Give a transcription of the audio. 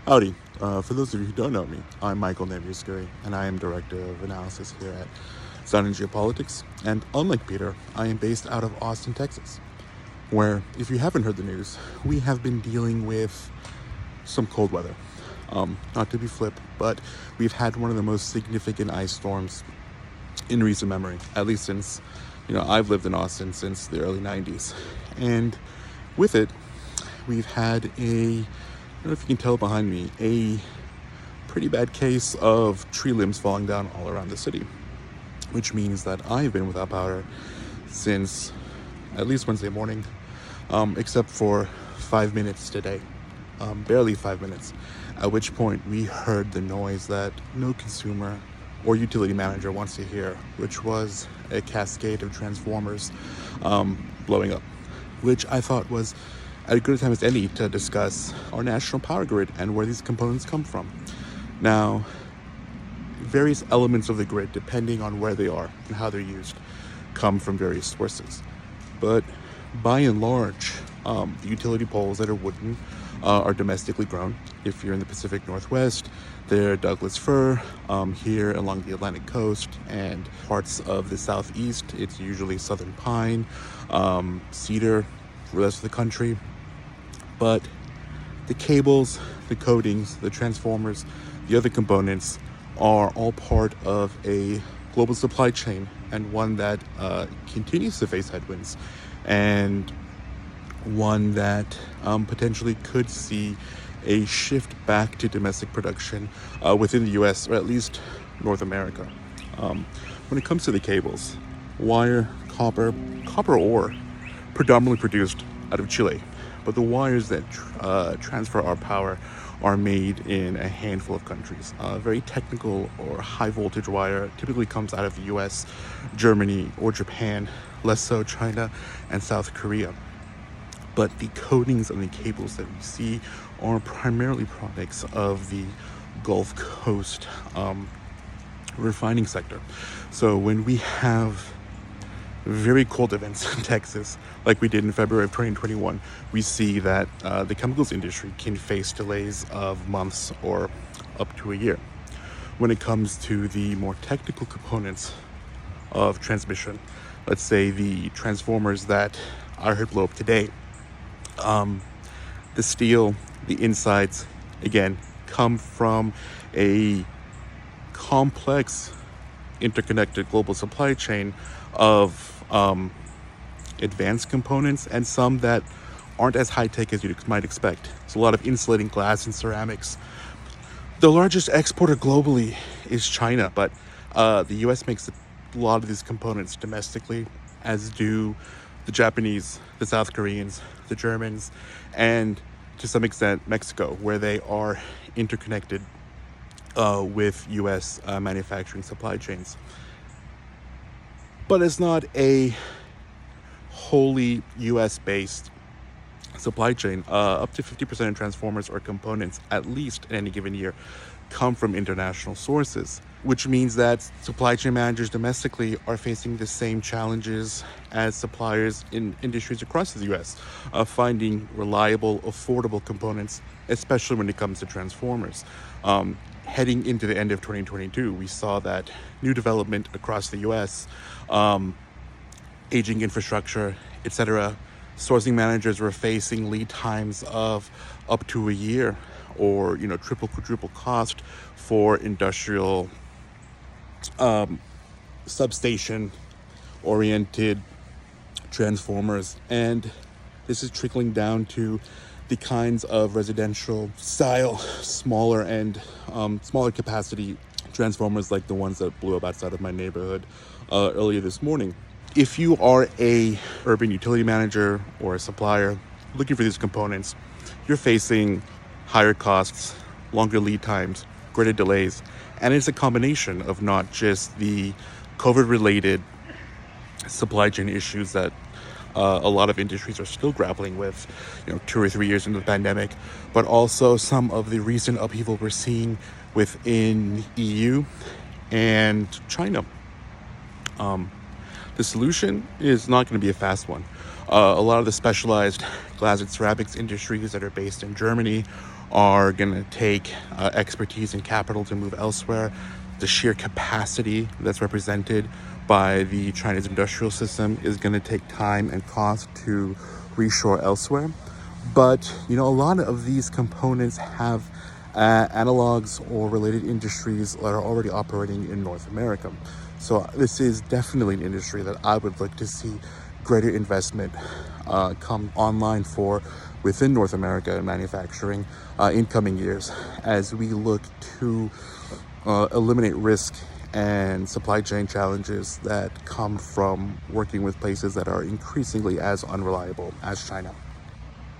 Howdy. For those of you who don't know me, I'm Michael Nebuskuri, and I am Director of Analysis here at Sound Geopolitics. And unlike Peter, I am based out of Austin, Texas, where, if you haven't heard the news, we have been dealing with some cold weather. Not to be flip, but we've had one of the most significant ice storms in recent memory, at least since, I've lived in Austin since the early 90s. And with it, we've had I don't know if you can tell behind me, a pretty bad case of tree limbs falling down all around the city, which means that I've been without power since at least Wednesday morning, except for 5 minutes today, barely 5 minutes, at which point we heard the noise that no consumer or utility manager wants to hear, which was a cascade of transformers blowing up, which I thought was as good a time as any to discuss our national power grid and where these components come from. Now, various elements of the grid, depending on where they are and how they're used, come from various sources. But by and large, the utility poles that are wooden are domestically grown. If you're in the Pacific Northwest, they're Douglas fir. Here along the Atlantic coast and parts of the Southeast, it's usually southern pine, cedar for the rest of the country. But the cables, the coatings, the transformers, the other components are all part of a global supply chain, and one that continues to face headwinds, and one that potentially could see a shift back to domestic production within the US, or at least North America. When it comes to the cables, wire, copper ore, predominantly produced out of Chile. But the wires that transfer our power are made in a handful of countries. Very technical or high voltage wire typically comes out of the US, Germany, or Japan, less so China and South Korea. But the coatings and the cables that we see are primarily products of the Gulf Coast refining sector. So when we have very cold events in Texas, like we did in February of 2021, we see that the chemicals industry can face delays of months or up to a year. When it comes to the more technical components of transmission, let's say the transformers that I heard blow up today, the steel, the insides, again, come from a complex, interconnected global supply chain of advanced components, and some that aren't as high-tech as you might expect. It's a lot of insulating glass and ceramics. The largest exporter globally is China, but the US makes a lot of these components domestically, as do the Japanese, the South Koreans, the Germans, and to some extent Mexico, where they are interconnected with US manufacturing supply chains. But it's not a wholly US-based supply chain. Up to 50% of transformers or components, at least in any given year, come from international sources, which means that supply chain managers domestically are facing the same challenges as suppliers in industries across the US, finding reliable, affordable components, especially when it comes to transformers. Heading into the end of 2022, we saw that new development across the US, aging infrastructure, etc. Sourcing managers were facing lead times of up to a year, or triple, quadruple cost for industrial substation oriented transformers. And this is trickling down to the kinds of residential style, smaller capacity transformers, like the ones that blew up outside of my neighborhood earlier this morning. If you are a urban utility manager or a supplier looking for these components, you're facing higher costs, longer lead times, greater delays, and it's a combination of not just the COVID-related supply chain issues that a lot of industries are still grappling with, 2 or 3 years into the pandemic, but also some of the recent upheaval we're seeing within EU and China. The solution is not going to be a fast one. A lot of the specialized glass and ceramics industries that are based in Germany are going to take expertise and capital to move elsewhere. The sheer capacity that's represented by the Chinese industrial system is going to take time and cost to reshore elsewhere. But, a lot of these components have analogs or related industries that are already operating in North America. So this is definitely an industry that I would like to see greater investment come online for within North America in manufacturing in coming years, as we look to eliminate risk and supply chain challenges that come from working with places that are increasingly as unreliable as China.